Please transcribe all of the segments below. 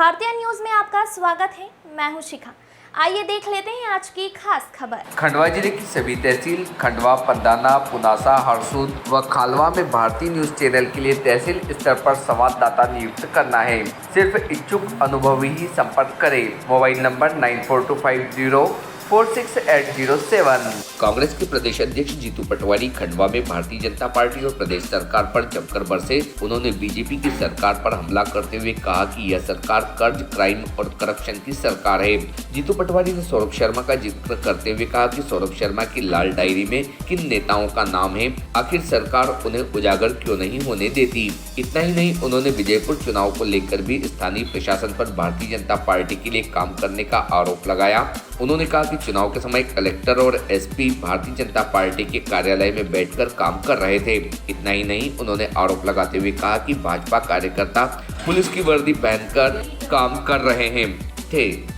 भारतीय न्यूज में आपका स्वागत है। मैं हूं शिखा। आइए देख लेते हैं आज की खास खबर। खंडवा जिले की सभी तहसील खंडवा, पंदाना, पुनासा, हरसूद व खालवा में भारतीय न्यूज चैनल के लिए तहसील स्तर पर संवाददाता नियुक्त करना है। सिर्फ इच्छुक अनुभवी ही संपर्क करें। Mobile number 9425046807। कांग्रेस के प्रदेश अध्यक्ष जीतू पटवारी खंडवा में भारतीय जनता पार्टी और प्रदेश सरकार पर जमकर बरसे। उन्होंने बीजेपी की सरकार पर हमला करते हुए कहा कि यह सरकार कर्ज, क्राइम और करप्शन की सरकार है। जीतू पटवारी ने सौरभ शर्मा का जिक्र करते हुए कहा कि सौरभ शर्मा की लाल डायरी में किन नेताओं का नाम है, आखिर सरकार उन्हें उजागर क्यों नहीं होने देती। इतना ही नहीं, उन्होंने विजयपुर चुनाव को लेकर भी स्थानीय प्रशासन पर भारतीय जनता पार्टी के लिए काम करने का आरोप लगाया। उन्होंने कहा कि चुनाव के समय कलेक्टर और एसपी भारतीय जनता पार्टी के कार्यालय में बैठकर काम कर रहे थे। इतना ही नहीं, उन्होंने आरोप लगाते हुए कहा कि भाजपा कार्यकर्ता पुलिस की वर्दी पहनकर काम कर रहे हैं।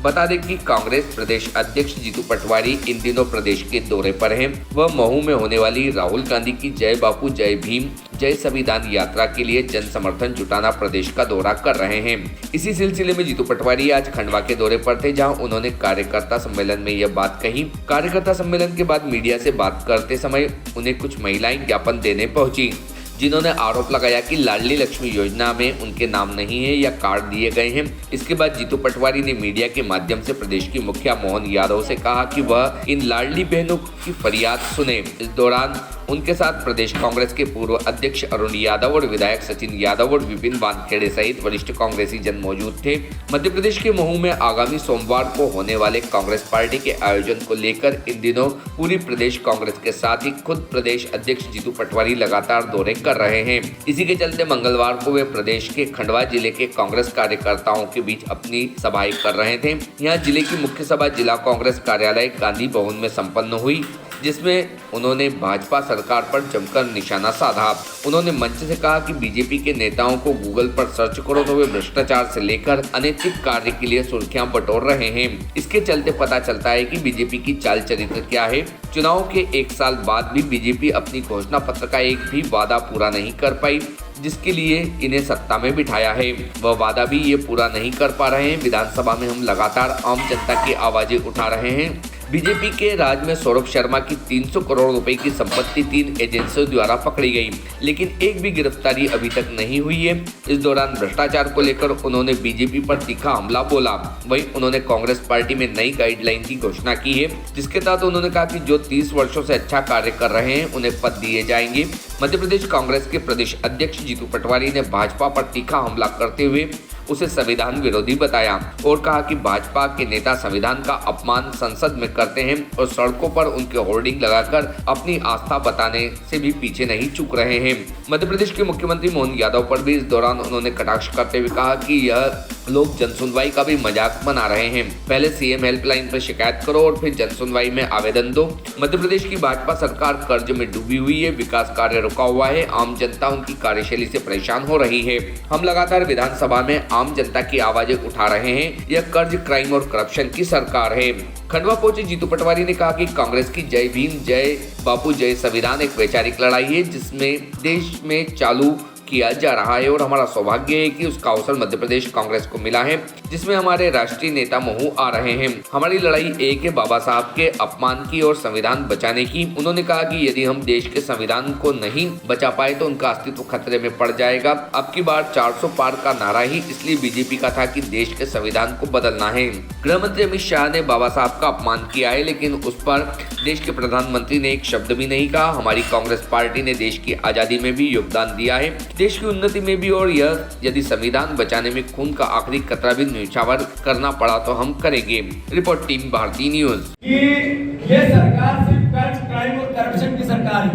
बता दें कि कांग्रेस प्रदेश अध्यक्ष जीतू पटवारी इन दिनों प्रदेश के दौरे पर हैं। वह महू में होने वाली राहुल गांधी की जय बापू जय भीम जय संविधान यात्रा के लिए जन समर्थन जुटाना प्रदेश का दौरा कर रहे हैं। इसी सिलसिले में जीतू पटवारी आज खंडवा के दौरे पर थे, जहां उन्होंने कार्यकर्ता सम्मेलन में यह बात कही। कार्यकर्ता सम्मेलन के बाद मीडिया से बात करते समय उन्हें कुछ महिलाएं ज्ञापन देने पहुंची, जिन्होंने आरोप लगाया कि लाडली लक्ष्मी योजना में उनके नाम नहीं है या कार्ड दिए गए हैं। इसके बाद जीतू पटवारी ने मीडिया के माध्यम से प्रदेश की मुखिया मोहन यादव से कहा कि वह इन लाडली बहनों की फरियाद सुने। इस दौरान उनके साथ प्रदेश कांग्रेस के पूर्व अध्यक्ष अरुण यादव और विधायक सचिन यादव और विपिन वानखेड़े सहित वरिष्ठ कांग्रेसी जन मौजूद थे। मध्य प्रदेश के महू में आगामी सोमवार को होने वाले कांग्रेस पार्टी के आयोजन को लेकर इन दिनों पूरी प्रदेश कांग्रेस के साथ ही खुद प्रदेश अध्यक्ष जीतू पटवारी लगातार दौरे कर रहे हैं। इसी के चलते मंगलवार को वे प्रदेश के खंडवा जिले के कांग्रेस कार्यकर्ताओं के बीच अपनी सभाएं कर रहे थे। यहाँ जिले की मुख्य सभा जिला कांग्रेस कार्यालय गांधी भवन में संपन्न हुई, जिसमें उन्होंने भाजपा सरकार पर जमकर निशाना साधा। उन्होंने मंच से कहा कि बीजेपी के नेताओं को गूगल पर सर्च करो तो वे भ्रष्टाचार से लेकर अनैतिक कार्य के लिए सुर्खियां बटोर रहे हैं। इसके चलते पता चलता है कि बीजेपी की चाल चरित्र क्या है। चुनाव के 1 साल बाद भी बीजेपी अपनी घोषणा पत्र का एक भी वादा पूरा नहीं कर पाई, जिसके लिए इन्हें सत्ता में बिठाया है। वह वादा भी ये पूरा नहीं कर पा रहे हैं। विधानसभा में हम लगातार आम जनता की आवाजें उठा रहे हैं। बीजेपी के राज में सौरभ शर्मा की 300 करोड़ रुपए की संपत्ति 3 एजेंसियों द्वारा पकड़ी गई, लेकिन एक भी गिरफ्तारी अभी तक नहीं हुई है। इस दौरान भ्रष्टाचार को लेकर उन्होंने बीजेपी पर तीखा हमला बोला। वहीं उन्होंने कांग्रेस पार्टी में नई गाइडलाइन की घोषणा की है, जिसके तहत उन्होंने कहा कि जो 30 वर्षों से अच्छा कार्य कर रहे हैं उन्हें पद दिए जाएंगे। मध्य प्रदेश कांग्रेस के प्रदेश अध्यक्ष जीतू पटवारी ने भाजपा पर तीखा हमला करते हुए उसे संविधान विरोधी बताया और कहा कि भाजपा के नेता संविधान का अपमान संसद में करते हैं और सड़कों पर उनके होर्डिंग लगाकर अपनी आस्था बताने से भी पीछे नहीं चूक रहे हैं। मध्य प्रदेश के मुख्यमंत्री मोहन यादव पर भी इस दौरान उन्होंने कटाक्ष करते हुए कहा कि यह लोग जनसुनवाई का भी मजाक बना रहे हैं। पहले सीएम हेल्पलाइन पर शिकायत करो और फिर जनसुनवाई में आवेदन दो। मध्य प्रदेश की भाजपा सरकार कर्ज में डूबी हुई है, विकास कार्य रुका हुआ है, आम जनता उनकी कार्यशैली से परेशान हो रही है। हम लगातार विधानसभा में आम जनता की आवाजें उठा रहे हैं। यह कर्ज, क्राइम और करप्शन की सरकार है। खंडवा पहुंचे जीतू पटवारी ने कहा कि कांग्रेस की जय भीम जय बापू जय संविधान एक वैचारिक लड़ाई है, जिसमें देश में चालू किया जा रहा है और हमारा सौभाग्य है कि उसका अवसर मध्य प्रदेश कांग्रेस को मिला है, जिसमें हमारे राष्ट्रीय नेता महू आ रहे हैं। हमारी लड़ाई एक है बाबा साहब के अपमान की और संविधान बचाने की। उन्होंने कहा कि यदि हम देश के संविधान को नहीं बचा पाए तो उनका अस्तित्व खतरे में पड़ जाएगा। अब की बार 400 पार का नारा ही इसलिए बीजेपी का था कि देश के संविधान को बदलना है। गृह मंत्री अमित शाह ने बाबा साहब का अपमान किया है, लेकिन उस पर देश के प्रधानमंत्री ने एक शब्द भी नहीं कहा। हमारी कांग्रेस पार्टी ने देश की आजादी में भी योगदान दिया है, देश की उन्नति में भी, और यह यदि संविधान बचाने में खून का आखिरी कतरा भी न्यौछावर करना पड़ा तो हम करेंगे। रिपोर्ट टीम भारतीय न्यूज। ये सरकार सिर्फ कर्ज, क्राइम और करप्शन की सरकार है।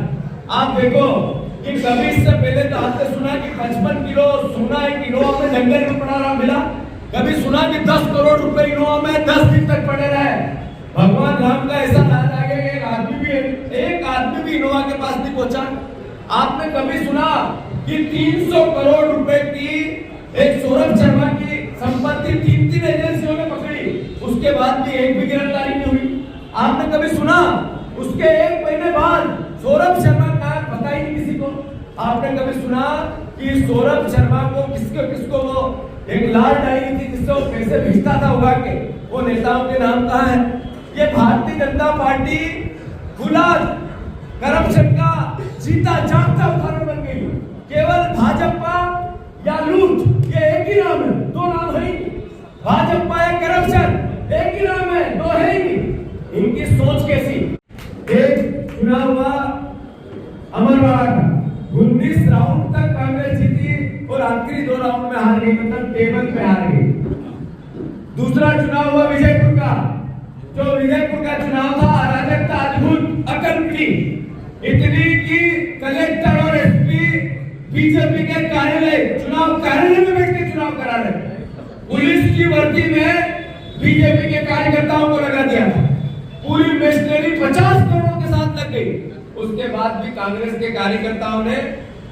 आप देखो कि कभी इससे पहले तो आपने सुना कि 55 किलो सोना एक इनोवा में जंगल में पड़ा रहा मिला। कभी सुना कि 10 करोड़ रुपए इनोवा में 10 दिन तक पड़े रहे। भगवान राम का ऐसा राज आ गया कि एक आदमी भी इनोवा के पास नहीं पहुंचा। आपने कभी सुना कि 300 करोड़ रुपए की एक सौरभ शर्मा की संपत्ति 3 एजेंसियों ने पकड़ी, उसके बाद भी एक भी गिरफ्तारी नहीं हुई? आपने कभी सुना उसके 1 महीने बाद सौरभ शर्मा का पता ही नहीं किसी को? आपने कभी सुना कि सौरभ शर्मा को किसको वो एक लाल डायरी थी जिससे वो पैसे भेजता था उड़ा के, वो नेताओं के नाम कहाँ है? ये भारतीय जनता पार्टी खुला करप्शन का जीता जागता उदाहरण बन गई। केवल भाजपा या लूट ये एक ही नाम है, दो नाम है ही नहीं। भाजपा या करप्शन एक ही नाम है, दो है ही नहीं। इनकी सोच कैसी? एक चुनाव हुआ अमरवाड़ा का, 19 राउंड तक कांग्रेस जीती और आखिरी 2 राउंड में हार गई, मतलब टेबल पे हार गई। दूसरा चुनाव हुआ विजयपुर का, जो विजयपुर का चुनाव था अराजकता अद्भुत अकल्पनीय, इतनी कि कलेक्टर और एसपी बीजेपी के कार्यालय में बैठ के चुनाव करा रहे। पुलिस की वर्दी में बीजेपी के कार्यकर्ताओं को लगा दिया था, पूरी मशीनरी 50 करोड़ के साथ लग गई। उसके बाद भी कांग्रेस के कार्यकर्ताओं ने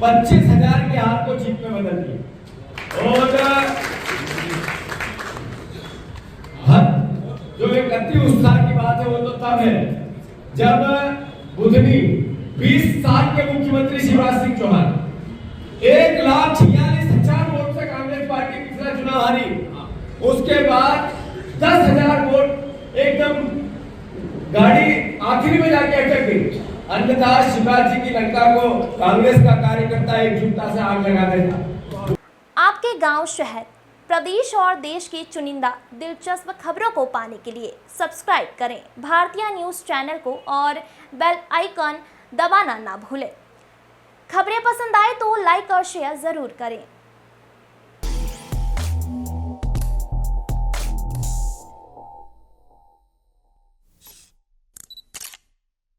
25,000 के हार को जीत में बदल दिया। और जो एक अति उत्साह की बात है वो तो तब है जब बुधनी 20 साल के मुख्यमंत्री शिवराज सिंह चौहान 1,46,000 वोट से कांग्रेस पार्टी पिछला चुनाव हारी। उसके बाद 10,000 वोट एकदम गाड़ी आखिरी में जाके अटक गई। अन्यथा शिवराज जी की लंका को कांग्रेस का कार्यकर्ता एकजुटता से आग लगा देता। आपके गांव, शहर, प्रदेश और देश की चुनिंदा दिलचस्प खबरों को पाने के लिए सब्सक्राइब करें भारतीय न्यूज़ चैनल को और बेल आइकन दबाना ना भूलें। खबरें पसंद आए तो लाइक और शेयर ज़रूर करें।